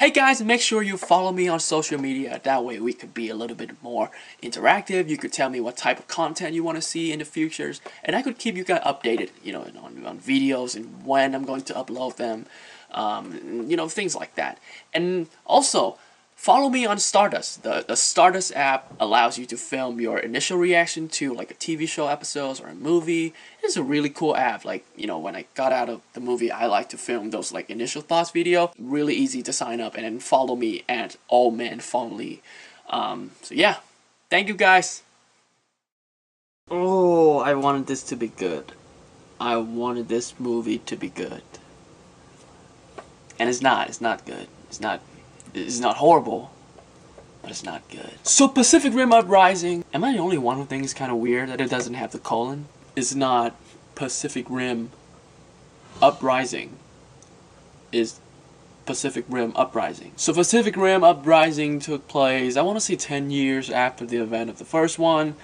Hey guys, make sure you follow me on social media. That way we could be a little bit more interactive. You could tell me what type of content you want to see in the futures, and I could keep you guys updated, on videos and when I'm going to upload them, things like that. And also, follow me on Stardust. The Stardust app allows you to film your initial reaction to like a TV show episodes or a movie. It's a really cool app. Like, when I got out of the movie, I like to film those like initial thoughts video. Really easy to sign up and then follow me at allmanfondly. So yeah, thank you guys. Oh, I wanted this to be good. I wanted this movie to be good. And it's not good. It's not horrible, but it's not good. So Pacific Rim Uprising. Am I the only one who thinks it's kind of weird that it doesn't have the colon? It's not Pacific Rim Uprising. It's Pacific Rim Uprising. So Pacific Rim Uprising took place, I want to say 10 years after the event of the first one.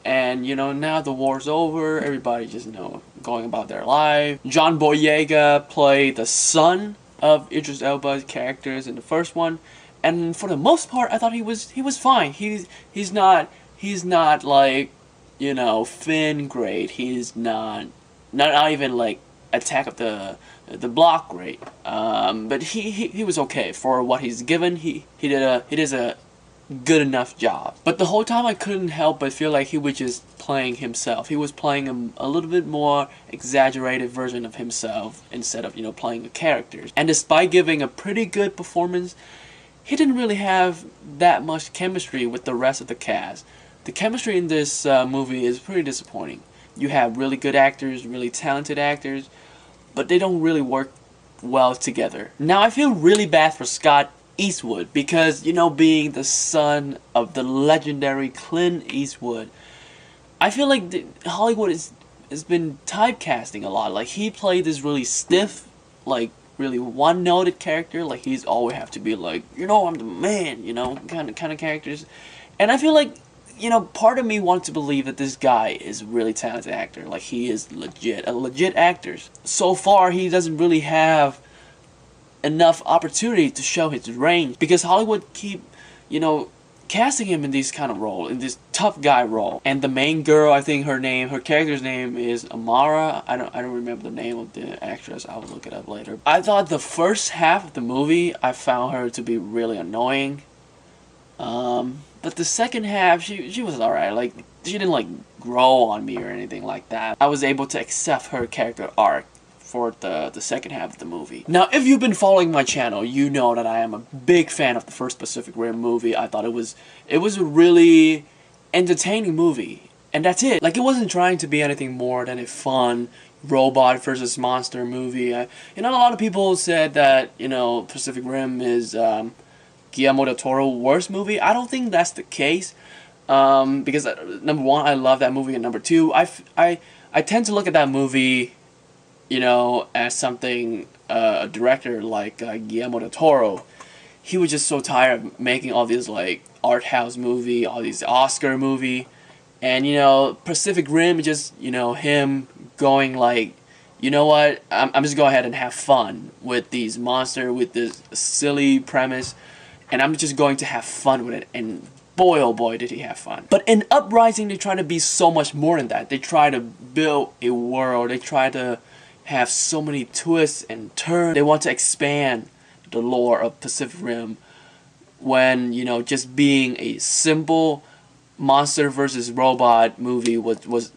And now the war's over, everybody just going about their life. John Boyega played the son of Idris Elba's characters in the first one, and for the most part I thought he was fine. He's not like Finn great. He's not even like Attack of the Block great. But he was okay for what he's given. He did a good enough job. But the whole time I couldn't help but feel like he was just playing himself. He was playing a little bit more exaggerated version of himself instead of playing the characters. And despite giving a pretty good performance, he didn't really have that much chemistry with the rest of the cast. The chemistry in this movie is pretty disappointing. You have really good actors, really talented actors, but they don't really work well together. Now I feel really bad for Scott Eastwood because being the son of the legendary Clint Eastwood, I feel like Hollywood has been typecasting a lot. Like, he played this really stiff, like really one-noted character. Like, he's always have to be like, I'm the man, kind of characters. And I feel like part of me wants to believe that this guy is a really talented actor. Like, he is a legit actor. So far he doesn't really have enough opportunity to show his range because Hollywood keep casting him in these kind of role, in this tough guy role. And the main girl, I think her character's name is Amara. I don't remember the name of the actress. I will look it up later. I thought the first half of the movie I found her to be really annoying, but the second half she was alright. Like, she didn't like grow on me or anything like that. I was able to accept her character arc for the second half of the movie. Now, if you've been following my channel, you know that I am a big fan of the first Pacific Rim movie. I thought it was a really entertaining movie, and that's it. Like, it wasn't trying to be anything more than a fun robot versus monster movie. A lot of people said that Pacific Rim is Guillermo del Toro's worst movie. I don't think that's the case, because number one, I love that movie, and number two, I tend to look at that movie as something, a director like Guillermo del Toro. He was just so tired of making all these like art house movie, all these Oscar movie, and Pacific Rim is just him going like, what, I'm just go ahead and have fun with these monsters, with this silly premise, and I'm just going to have fun with it. And boy, oh boy, did he have fun. But in Uprising, they try to be so much more than that. They try to build a world. They try to have so many twists and turns. They want to expand the lore of Pacific Rim when, just being a simple monster versus robot movie was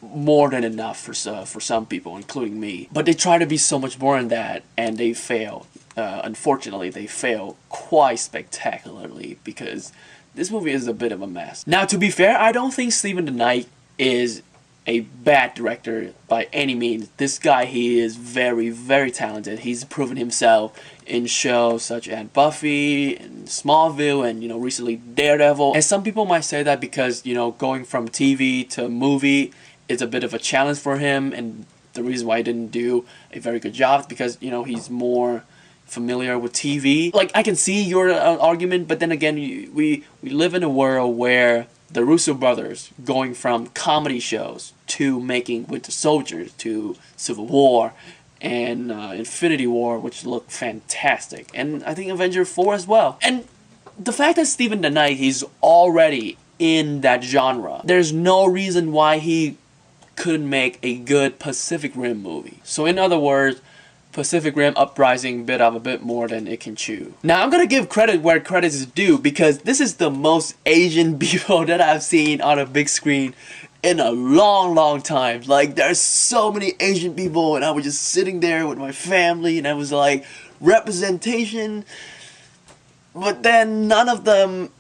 more than enough for some people, including me. But they try to be so much more than that, and they fail. Unfortunately, they fail quite spectacularly because this movie is a bit of a mess. Now, to be fair, I don't think Stephen DeKnight is a bad director by any means. This guy, he is very, very talented. He's proven himself in shows such as Buffy and Smallville and recently Daredevil. And some people might say that because going from TV to movie is a bit of a challenge for him, and the reason why he didn't do a very good job is because he's more familiar with TV. Like, I can see your argument, but then again, we live in a world where the Russo brothers going from comedy shows to making Winter Soldier to Civil War and Infinity War, which looked fantastic, and I think Avenger 4 as well. And the fact that Stephen the Knight, he's already in that genre, there's no reason why he couldn't make a good Pacific Rim movie. So in other words, Pacific Rim Uprising bit off a bit more than it can chew. Now I'm gonna give credit where credit is due, because this is the most Asian people that I've seen on a big screen in a long time. Like, there's so many Asian people, and I was just sitting there with my family, and I was like, representation. But then none of them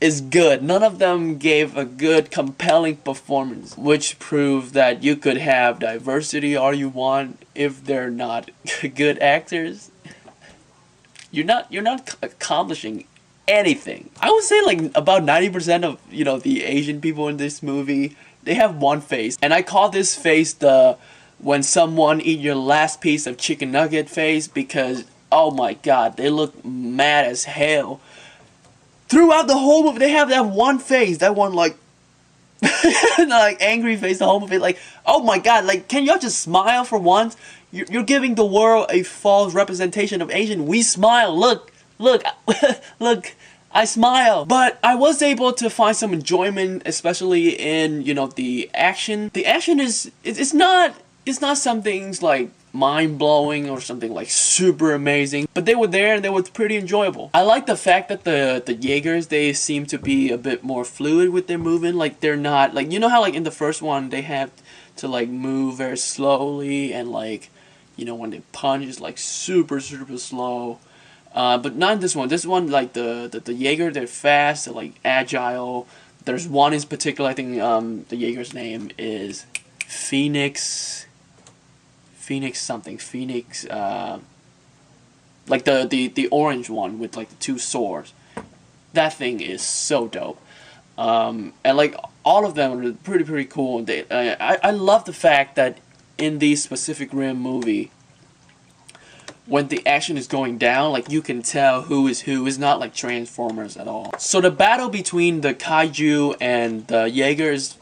is good. None of them gave a good, compelling performance, which proves that you could have diversity all you want. If they're not good actors, you're not accomplishing anything. I would say like about 90% of, you know, the Asian people in this movie, they have one face, and I call this face the when someone eat your last piece of chicken nugget face, because oh my god, they look mad as hell. Throughout the whole movie, they have that one face, that one like, like angry face, the whole movie. Like, oh my god, like, can y'all just smile for once? You're giving the world a false representation of Asian. We smile. Look, look, look. I smile. But I was able to find some enjoyment, especially in, you know, the action. The action is it's not something like mind-blowing or something like super amazing, but they were there and they were pretty enjoyable. I like the fact that the Jaegers, they seem to be a bit more fluid with their movement. Like, they're not like, you know how like in the first one they have to like move very slowly, and like, you know, when they punch it's like super slow, but not in this one. This one, like the Jaeger, they're fast, they're like agile. There's one in particular, I think the Jaeger's name is Phoenix something. Phoenix, like the orange one with like the two swords. That thing is so dope. And like all of them are pretty cool. They, I love the fact that in the Pacific Rim movie, when the action is going down, like you can tell who is who. It's not like Transformers at all. So the battle between the kaiju and the Jaeger is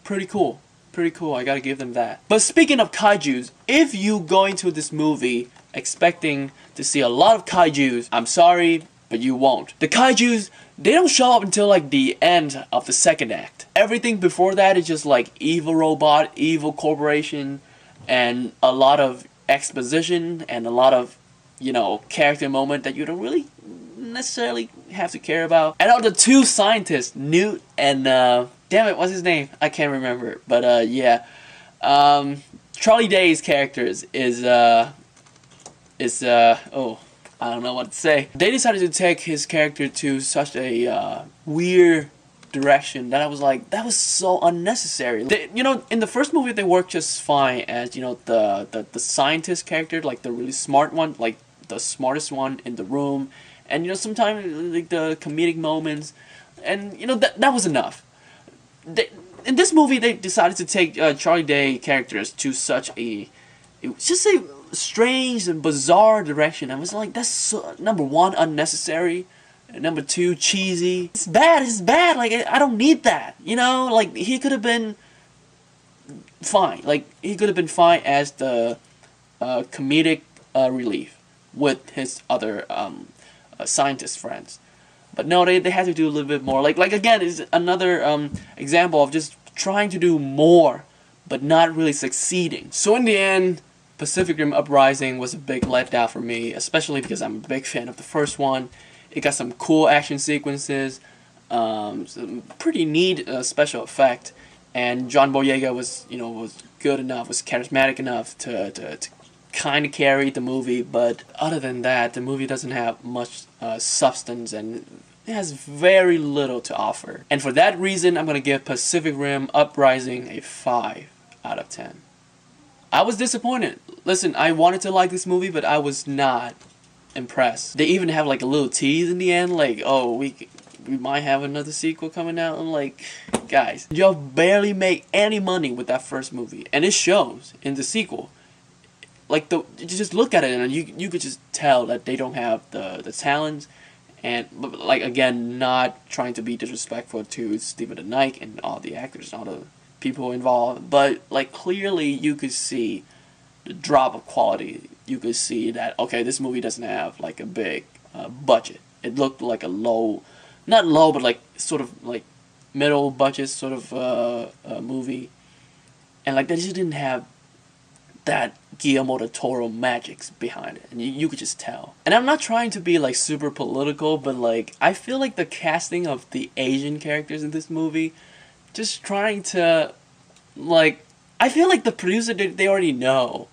pretty cool. Pretty cool, I gotta give them that. But speaking of kaijus, if you go into this movie expecting to see a lot of kaijus, I'm sorry, but you won't. The kaijus, they don't show up until like the end of the second act. Everything before that is just like evil robot, evil corporation, and a lot of exposition and a lot of, you know, character moment that you don't really necessarily have to care about. And all the two scientists, Newt and damn it, what's his name? I can't remember. But yeah, Charlie Day's characters is oh, I don't know what to say. They decided to take his character to such a weird direction that I was like, that was so unnecessary. They, you know, in the first movie they worked just fine as, you know, the scientist character, like the really smart one, like the smartest one in the room, and you know, sometimes like the comedic moments, and you know, that was enough. In this movie, they decided to take Charlie Day characters to such a, just a strange and bizarre direction. I was like, that's so, number one, unnecessary, and number two, cheesy. It's bad. Like, I don't need that. You know, like he could have been fine. Like he could have been fine as the comedic relief with his other scientist friends. But no, they had to do a little bit more. Like again, is another example of just trying to do more, but not really succeeding. So in the end, Pacific Rim Uprising was a big letdown for me, especially because I'm a big fan of the first one. It got some cool action sequences, some pretty neat special effect, and John Boyega was, you know, was good enough, was charismatic enough to kind of carry the movie. But other than that, the movie doesn't have much substance, and it has very little to offer. And for that reason, I'm gonna give Pacific Rim Uprising a 5 out of 10. I was disappointed. Listen, I wanted to like this movie, but I was not impressed. They even have like a little tease in the end, like, oh, we might have another sequel coming out. I'm like, guys, y'all barely make any money with that first movie, and it shows in the sequel. Like, you just look at it and you could just tell that they don't have the talent. And like, again, not trying to be disrespectful to Stephen the Knight and all the actors and all the people involved, but like clearly you could see the drop of quality, you could see that, okay, this movie doesn't have like a big budget. It looked like a low, not low, but like sort of like middle budget sort of movie, and like they just didn't have that Guillermo del Toro magics behind it, and you could just tell. And I'm not trying to be like super political, but like I feel like the casting of the Asian characters in this movie, just trying to, like, I feel like the producer, they already know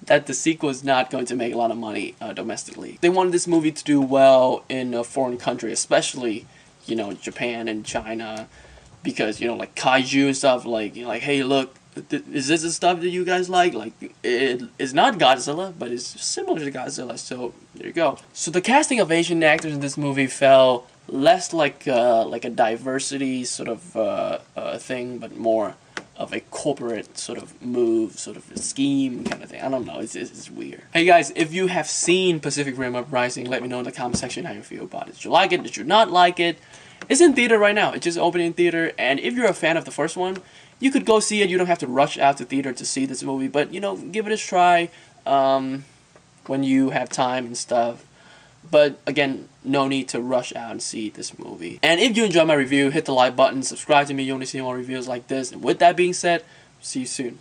that the sequel is not going to make a lot of money domestically. They wanted this movie to do well in a foreign country, especially, you know, Japan and China, because, you know, like kaiju and stuff, like, you know, like, hey, look, is this the stuff that you guys like? Like, it's not Godzilla, but it's similar to Godzilla, so there you go. So the casting of Asian actors in this movie felt less like a diversity sort of thing, but more of a corporate sort of move, sort of a scheme kind of thing. I don't know, it's weird. Hey guys, if you have seen Pacific Rim Uprising, let me know in the comment section how you feel about it. Did you like it? Did you not like it? It's in theater right now. It just opened in theater, and if you're a fan of the first one, you could go see it. You don't have to rush out to theater to see this movie, but, you know, give it a try when you have time and stuff. But again, no need to rush out and see this movie. And if you enjoyed my review, hit the like button, subscribe to me. You only see more reviews like this. And with that being said, see you soon.